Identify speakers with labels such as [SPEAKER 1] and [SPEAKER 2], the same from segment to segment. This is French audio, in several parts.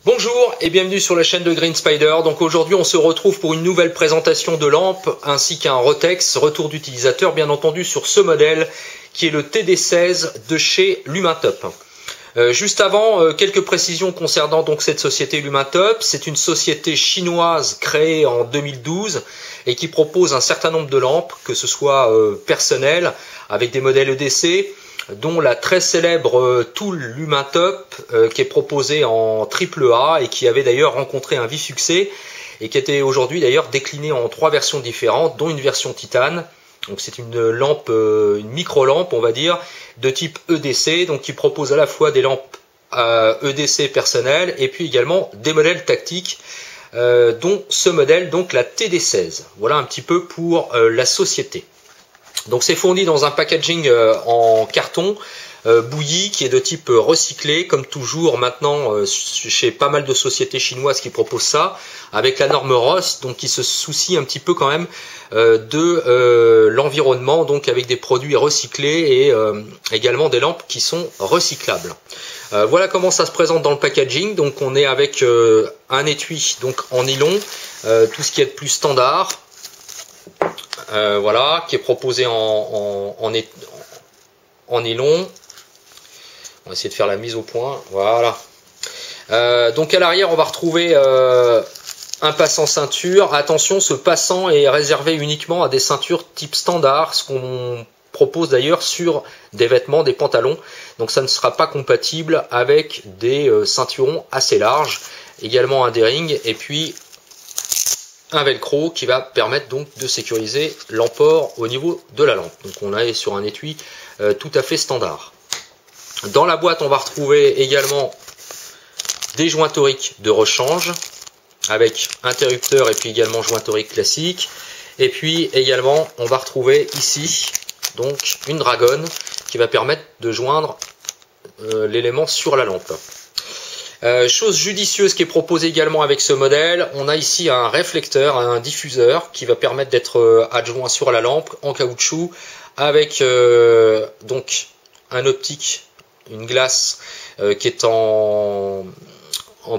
[SPEAKER 1] Bonjour et bienvenue sur la chaîne de Green Spider. Donc aujourd'hui on se retrouve pour une nouvelle présentation de lampe ainsi qu'un Rotex, retour d'utilisateur bien entendu sur ce modèle qui est le TD16 de chez Lumentop. Juste avant, quelques précisions concernant donc cette société Lumentop. C'est une société chinoise créée en 2012 et qui propose un certain nombre de lampes, que ce soit personnelles avec des modèles EDC, dont la très célèbre Tool Lumentop qui est proposée en AAA et qui avait d'ailleurs rencontré un vif succès et qui était aujourd'hui d'ailleurs déclinée en 3 versions différentes, dont une version titane. Donc c'est une lampe, une micro-lampe on va dire, de type EDC, donc qui propose à la fois des lampes EDC personnelles et puis également des modèles tactiques, dont ce modèle, donc la TD16. Voilà un petit peu pour la société. Donc c'est fourni dans un packaging en carton bouilli qui est de type recyclé, comme toujours maintenant chez pas mal de sociétés chinoises qui proposent ça, avec la norme RoHS, donc qui se soucie un petit peu quand même de l'environnement, donc avec des produits recyclés et également des lampes qui sont recyclables. Voilà comment ça se présente dans le packaging. Donc on est avec un étui donc en nylon, tout ce qui est de plus standard. Voilà, qui est proposé en nylon. On va essayer de faire la mise au point. Voilà. Donc à l'arrière, on va retrouver un passant ceinture. Attention, ce passant est réservé uniquement à des ceintures type standard, ce qu'on propose d'ailleurs sur des vêtements, des pantalons. Donc ça ne sera pas compatible avec des ceinturons assez larges. Également un D-ring et puis un velcro qui va permettre donc de sécuriser l'emport au niveau de la lampe. Donc on est sur un étui tout à fait standard. Dans la boîte, on va retrouver également des joints toriques de rechange avec interrupteur et puis également joint torique classique. Et puis également, on va retrouver ici donc une dragonne qui va permettre de joindre l'élément sur la lampe. Chose judicieuse qui est proposée également avec ce modèle, on a ici un réflecteur, un diffuseur qui va permettre d'être adjoint sur la lampe en caoutchouc avec donc un optique, une glace qui est en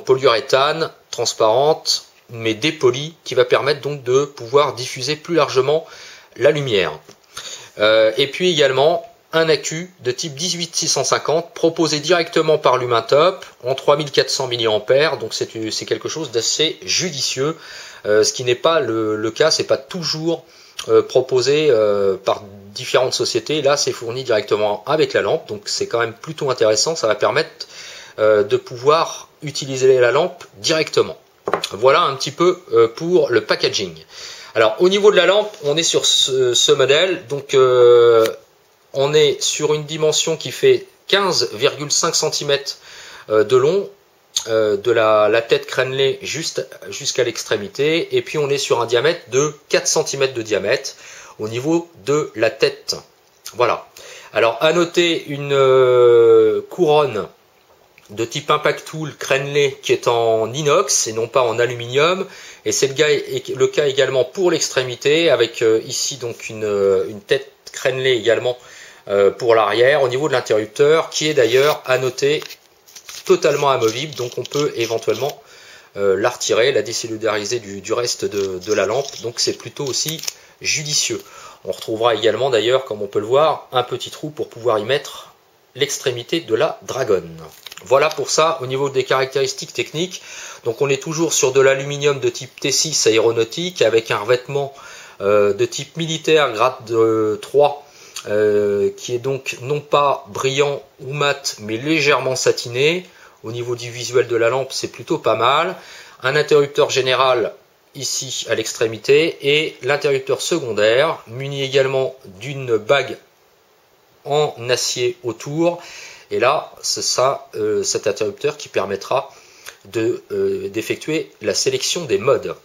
[SPEAKER 1] polyuréthane transparente mais dépolie, qui va permettre donc de pouvoir diffuser plus largement la lumière. Et puis également un accu de type 18650 proposé directement par Lumentop en 3400 mAh, donc c'est quelque chose d'assez judicieux, ce qui n'est pas le cas, c'est pas toujours proposé par différentes sociétés. Là c'est fourni directement avec la lampe, donc c'est quand même plutôt intéressant, ça va permettre de pouvoir utiliser la lampe directement. Voilà un petit peu pour le packaging. Alors au niveau de la lampe, on est sur ce modèle, donc on est sur une dimension qui fait 15,5 cm de long, de la tête crénelée jusqu'à l'extrémité, et puis on est sur un diamètre de 4 cm de diamètre au niveau de la tête. Voilà. Alors à noter une couronne de type Impact Tool crénelée qui est en inox et non pas en aluminium, et c'est le cas également pour l'extrémité avec ici donc une tête crénelée également pour l'arrière au niveau de l'interrupteur, qui est d'ailleurs à noter totalement amovible, donc on peut éventuellement la retirer, la décellulariser du reste de la lampe, donc c'est plutôt aussi judicieux. On retrouvera également d'ailleurs, comme on peut le voir, un petit trou pour pouvoir y mettre l'extrémité de la dragonne. Voilà pour ça au niveau des caractéristiques techniques. Donc on est toujours sur de l'aluminium de type T6 aéronautique avec un revêtement de type militaire grade 3 qui est donc non pas brillant ou mat mais légèrement satiné. Au niveau du visuel de la lampe, c'est plutôt pas mal. Un interrupteur général ici à l'extrémité et l'interrupteur secondaire muni également d'une bague en acier autour, et là c'est ça, cet interrupteur qui permettra d'effectuer la sélection des modes.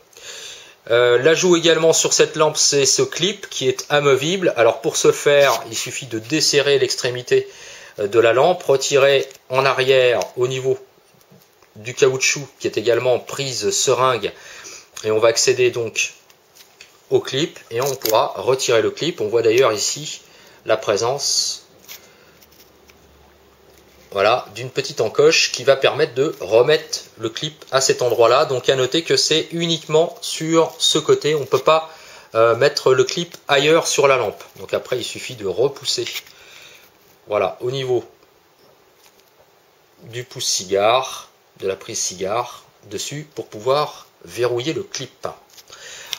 [SPEAKER 1] L'ajout également sur cette lampe, c'est ce clip qui est amovible. Alors pour ce faire, il suffit de desserrer l'extrémité de la lampe, retirer en arrière au niveau du caoutchouc qui est également prise seringue, et on va accéder donc au clip et on pourra retirer le clip. On voit d'ailleurs ici la présence voilà, d'une petite encoche qui va permettre de remettre le clip à cet endroit-là. Donc à noter que c'est uniquement sur ce côté, on ne peut pas mettre le clip ailleurs sur la lampe. Donc après il suffit de repousser, voilà, au niveau du pouce-cigare, de la prise cigare dessus pour pouvoir verrouiller le clip.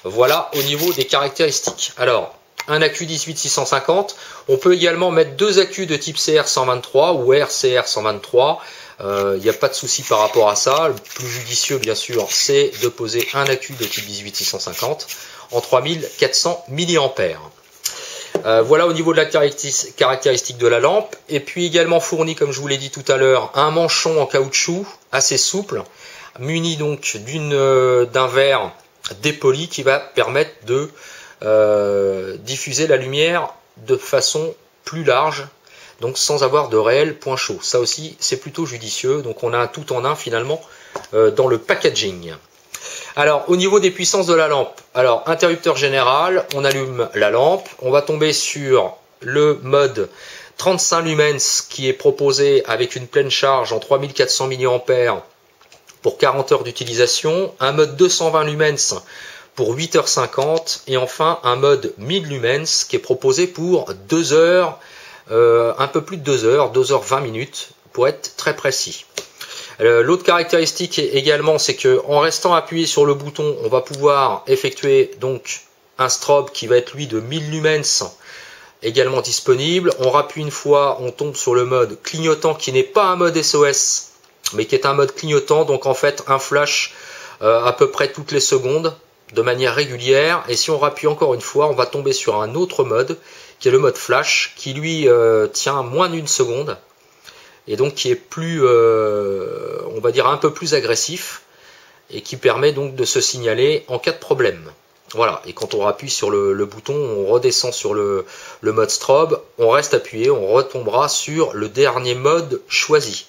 [SPEAKER 1] Voilà au niveau des caractéristiques. Alors, un accu 18650, on peut également mettre deux accus de type CR123 ou RCR123, il n'y a pas de souci par rapport à ça. Le plus judicieux bien sûr c'est de poser un accu de type 18650 en 3400 mAh. Voilà au niveau de la caractéristique de la lampe. Et puis également fourni, comme je vous l'ai dit tout à l'heure, un manchon en caoutchouc assez souple, muni donc d'un verre dépoli qui va permettre de diffuser la lumière de façon plus large, donc sans avoir de réel point chaud. Ça aussi c'est plutôt judicieux, donc on a un tout en un finalement dans le packaging. Alors au niveau des puissances de la lampe, alors interrupteur général, on allume la lampe, on va tomber sur le mode 35 lumens qui est proposé avec une pleine charge en 3400 mAh pour 40 heures d'utilisation, un mode 220 lumens pour 8h50 et enfin un mode 1000 lumens qui est proposé pour 2 heures, un peu plus de 2 heures, 2h20 minutes pour être très précis. L'autre caractéristique également, c'est que en restant appuyé sur le bouton, on va pouvoir effectuer donc un strobe qui va être lui de 1000 lumens également disponible. On rappuie une fois, on tombe sur le mode clignotant qui n'est pas un mode SOS mais qui est un mode clignotant, donc en fait un flash à peu près toutes les secondes de manière régulière. Et si on rappuie encore une fois, on va tomber sur un autre mode qui est le mode flash qui lui tient moins d'une seconde et donc qui est plus, on va dire un peu plus agressif et qui permet donc de se signaler en cas de problème. Voilà, et quand on appuie sur le bouton, on redescend sur le mode strobe, on reste appuyé, on retombera sur le dernier mode choisi.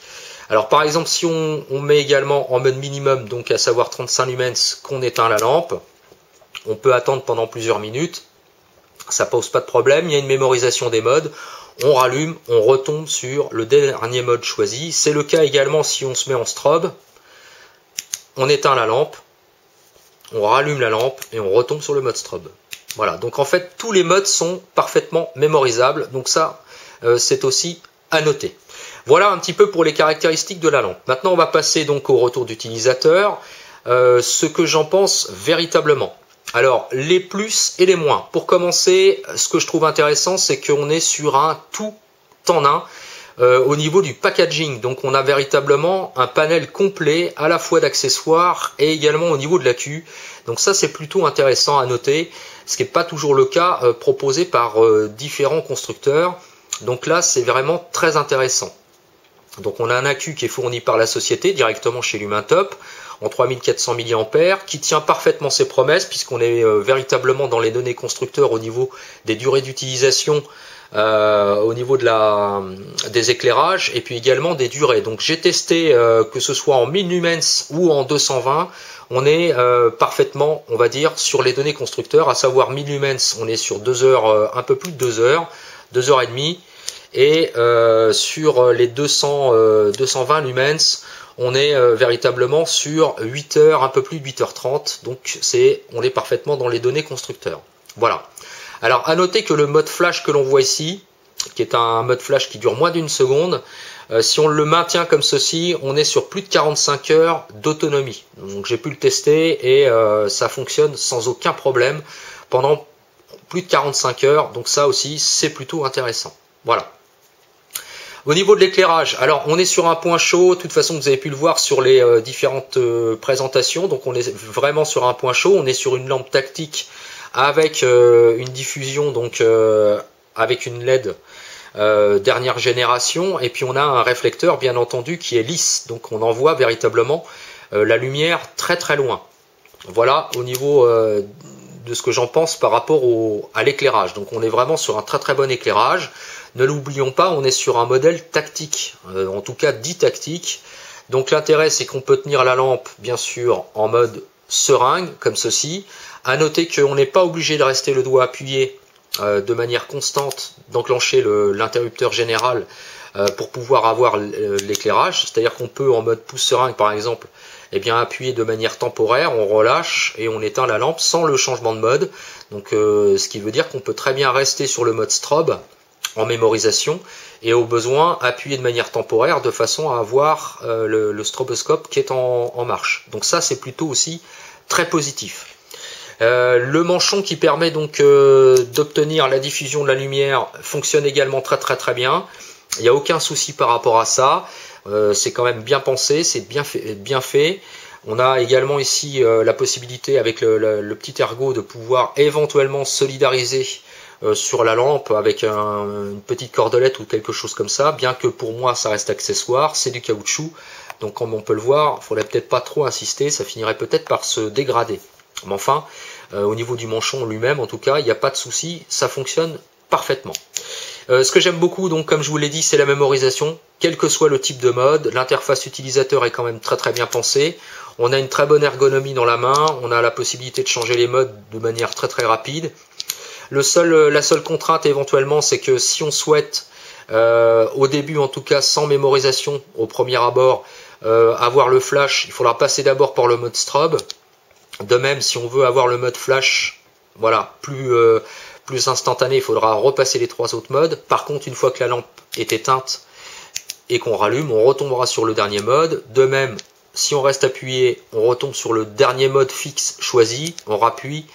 [SPEAKER 1] Alors par exemple, si on met également en mode minimum, donc à savoir 35 lumens, qu'on éteint la lampe, on peut attendre pendant plusieurs minutes, ça pose pas de problème, il y a une mémorisation des modes, on rallume, on retombe sur le dernier mode choisi. C'est le cas également si on se met en strobe, on éteint la lampe, on rallume la lampe et on retombe sur le mode strobe. Voilà, donc en fait tous les modes sont parfaitement mémorisables, donc ça c'est aussi à noter. Voilà un petit peu pour les caractéristiques de la lampe. Maintenant on va passer donc au retour d'utilisateur, ce que j'en pense véritablement. Alors les plus et les moins. Pour commencer, ce que je trouve intéressant, c'est qu'on est sur un tout en un au niveau du packaging. Donc on a véritablement un panel complet à la fois d'accessoires et également au niveau de l'accu. Donc ça c'est plutôt intéressant à noter, ce qui n'est pas toujours le cas proposé par différents constructeurs. Donc là c'est vraiment très intéressant. Donc on a un accu qui est fourni par la société directement chez Lumintop en 3400 mAh qui tient parfaitement ses promesses puisqu'on est véritablement dans les données constructeurs au niveau des durées d'utilisation, au niveau des éclairages et puis également des durées. Donc j'ai testé que ce soit en 1000 lumens ou en 220, on est parfaitement, on va dire, sur les données constructeurs, à savoir 1000 lumens, on est sur 2 heures, un peu plus de 2 heures, 2 heures et demie. Et sur les 220 lumens, on est véritablement sur 8 heures, un peu plus de 8h30. Donc on est parfaitement dans les données constructeurs. Voilà. Alors à noter que le mode flash que l'on voit ici, qui est un mode flash qui dure moins d'une seconde, si on le maintient comme ceci, on est sur plus de 45 heures d'autonomie. Donc j'ai pu le tester et ça fonctionne sans aucun problème pendant plus de 45 heures. Donc ça aussi c'est plutôt intéressant. Voilà. Au niveau de l'éclairage, alors on est sur un point chaud, de toute façon vous avez pu le voir sur les différentes présentations, donc on est vraiment sur un point chaud, on est sur une lampe tactique avec une diffusion, donc avec une LED dernière génération, et puis on a un réflecteur bien entendu qui est lisse, donc on envoie véritablement la lumière très très loin. Voilà au niveau de ce que j'en pense par rapport à l'éclairage, donc on est vraiment sur un très très bon éclairage. Ne l'oublions pas, on est sur un modèle tactique, en tout cas dit tactique. Donc l'intérêt c'est qu'on peut tenir la lampe bien sûr en mode seringue comme ceci. À noter qu'on n'est pas obligé de rester le doigt appuyé de manière constante d'enclencher l'interrupteur général pour pouvoir avoir l'éclairage. C'est-à-dire qu'on peut, en mode pouce seringue par exemple, eh bien, appuyer de manière temporaire, on relâche et on éteint la lampe sans le changement de mode. Donc, ce qui veut dire qu'on peut très bien rester sur le mode strobe en mémorisation et au besoin appuyer de manière temporaire de façon à avoir le stroboscope qui est en marche. Donc ça, c'est plutôt aussi très positif. Le manchon qui permet donc d'obtenir la diffusion de la lumière fonctionne également très bien. Il n'y a aucun souci par rapport à ça. C'est quand même bien pensé, c'est bien fait. On a également ici la possibilité avec le petit ergot de pouvoir éventuellement solidariser sur la lampe avec une petite cordelette ou quelque chose comme ça, bien que pour moi ça reste accessoire, c'est du caoutchouc. Donc comme on peut le voir, il ne faudrait peut-être pas trop insister, ça finirait peut-être par se dégrader. Mais enfin, au niveau du manchon lui-même, en tout cas, il n'y a pas de souci, ça fonctionne parfaitement. Ce que j'aime beaucoup, donc comme je vous l'ai dit, c'est la mémorisation, quel que soit le type de mode. L'interface utilisateur est quand même très bien pensée. On a une très bonne ergonomie dans la main, on a la possibilité de changer les modes de manière très rapide. La seule contrainte éventuellement, c'est que si on souhaite, au début en tout cas sans mémorisation, au premier abord, avoir le flash, il faudra passer d'abord par le mode strobe. De même, si on veut avoir le mode flash, voilà, plus instantané, il faudra repasser les 3 autres modes. Par contre, une fois que la lampe est éteinte et qu'on rallume, on retombera sur le dernier mode. De même, si on reste appuyé, on retombe sur le dernier mode fixe choisi, on rappuie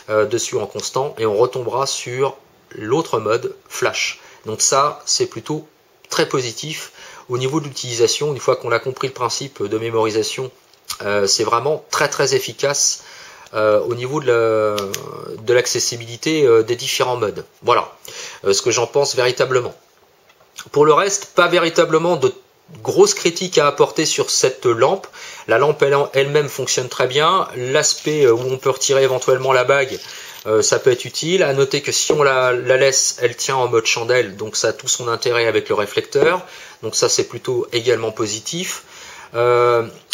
[SPEAKER 1] dessus en constant et on retombera sur l'autre mode flash. Donc ça, c'est plutôt très positif. Au niveau de l'utilisation, une fois qu'on a compris le principe de mémorisation, c'est vraiment très efficace au niveau de l'accessibilité des différents modes. Voilà ce que j'en pense véritablement. Pour le reste, pas véritablement de grosses critiques à apporter sur cette lampe. La lampe elle-même fonctionne très bien. L'aspect où on peut retirer éventuellement la bague, ça peut être utile. À noter que si on la laisse, elle tient en mode chandelle, donc ça a tout son intérêt avec le réflecteur. Donc ça, c'est plutôt également positif.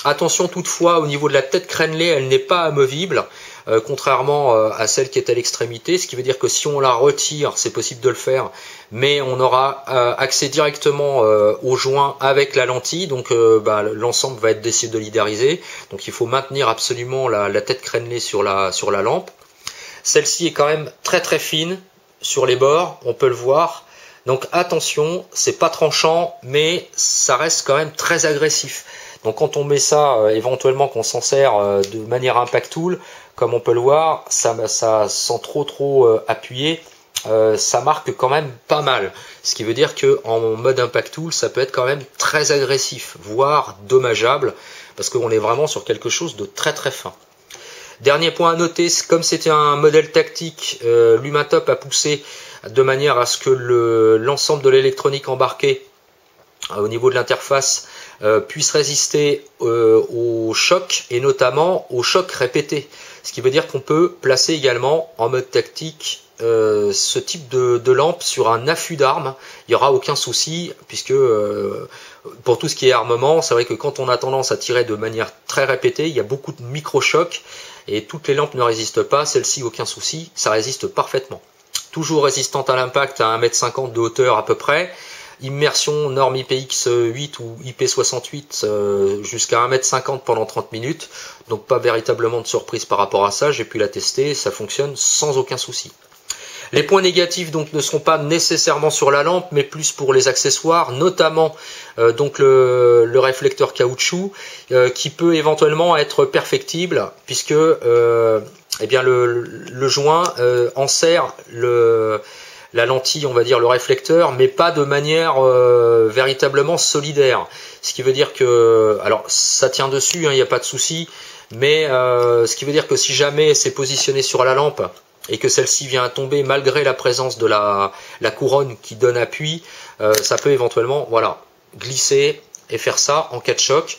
[SPEAKER 1] Attention toutefois, au niveau de la tête crénelée, elle n'est pas amovible, contrairement à celle qui est à l'extrémité, ce qui veut dire que si on la retire, c'est possible de le faire, mais on aura accès directement au joint avec la lentille, donc l'ensemble va être désolidarisé, donc il faut maintenir absolument la tête crénelée sur la lampe. Celle-ci est quand même très fine sur les bords, on peut le voir. Donc attention, c'est pas tranchant, mais ça reste quand même très agressif. Donc quand on met ça, éventuellement qu'on s'en sert de manière impact tool, comme on peut le voir, ça sans trop appuyer, ça marque quand même pas mal. Ce qui veut dire qu'en mode impact tool, ça peut être quand même très agressif, voire dommageable, parce qu'on est vraiment sur quelque chose de très fin. Dernier point à noter, comme c'était un modèle tactique, Lumatop a poussé de manière à ce que l'ensemble de l'électronique embarquée au niveau de l'interface puisse résister aux chocs et notamment aux chocs répétés. Ce qui veut dire qu'on peut placer également en mode tactique ce type de lampe sur un affût d'armes. Il n'y aura aucun souci puisque pour tout ce qui est armement, c'est vrai que quand on a tendance à tirer de manière très répétée, il y a beaucoup de micro-chocs et toutes les lampes ne résistent pas. Celle-ci, aucun souci, ça résiste parfaitement. Toujours résistante à l'impact à 1,50 m de hauteur à peu près. Immersion norme IPX8 ou IP68 jusqu'à 1,50 m pendant 30 minutes. Donc pas véritablement de surprise par rapport à ça. J'ai pu la tester, ça fonctionne sans aucun souci. Les points négatifs donc ne seront pas nécessairement sur la lampe, mais plus pour les accessoires, notamment donc le réflecteur caoutchouc qui peut éventuellement être perfectible puisque eh bien le joint enserre la lentille, on va dire le réflecteur, mais pas de manière véritablement solidaire. Ce qui veut dire que, alors ça tient dessus, il n'y a pas de souci, mais ce qui veut dire que si jamais c'est positionné sur la lampe et que celle-ci vient à tomber malgré la présence de la couronne qui donne appui, ça peut éventuellement glisser et faire ça en cas de choc.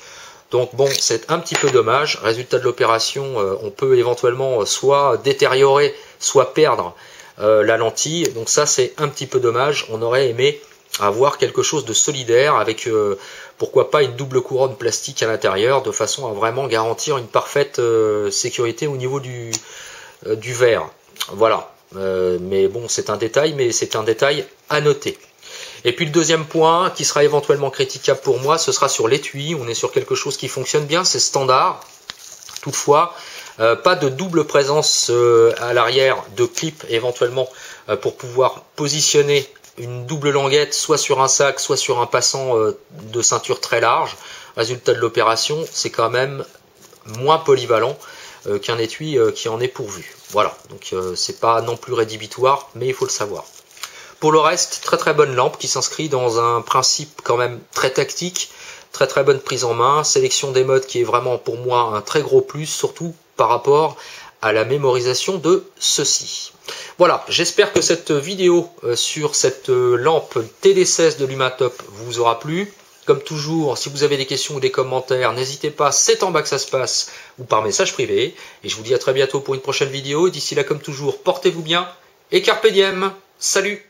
[SPEAKER 1] Donc bon, c'est un petit peu dommage. Résultat de l'opération, on peut éventuellement soit détériorer, soit perdre la lentille. Donc ça, c'est un petit peu dommage. On aurait aimé avoir quelque chose de solidaire avec, pourquoi pas, une double couronne plastique à l'intérieur, de façon à vraiment garantir une parfaite sécurité au niveau du verre. Voilà. mais bon, c'est un détail, mais c'est un détail à noter. Et puis le deuxième point qui sera éventuellement critiquable pour moi, ce sera sur l'étui. On est sur quelque chose qui fonctionne bien, c'est standard. Toutefois, pas de double présence à l'arrière de clip éventuellement pour pouvoir positionner une double languette soit sur un sac, soit sur un passant de ceinture très large. Résultat de l'opération, c'est quand même moins polyvalent qu'un étui qui en est pourvu. Voilà, donc c'est pas non plus rédhibitoire, mais il faut le savoir. Pour le reste, très très bonne lampe qui s'inscrit dans un principe quand même très tactique, très bonne prise en main, sélection des modes qui est vraiment pour moi un très gros plus, surtout par rapport à la mémorisation de ceci. Voilà, j'espère que cette vidéo sur cette lampe TD16 de Lumatop vous aura plu. Comme toujours, si vous avez des questions ou des commentaires, n'hésitez pas, c'est en bas que ça se passe, ou par message privé. Et je vous dis à très bientôt pour une prochaine vidéo. D'ici là, comme toujours, portez-vous bien et carpe diem. Salut!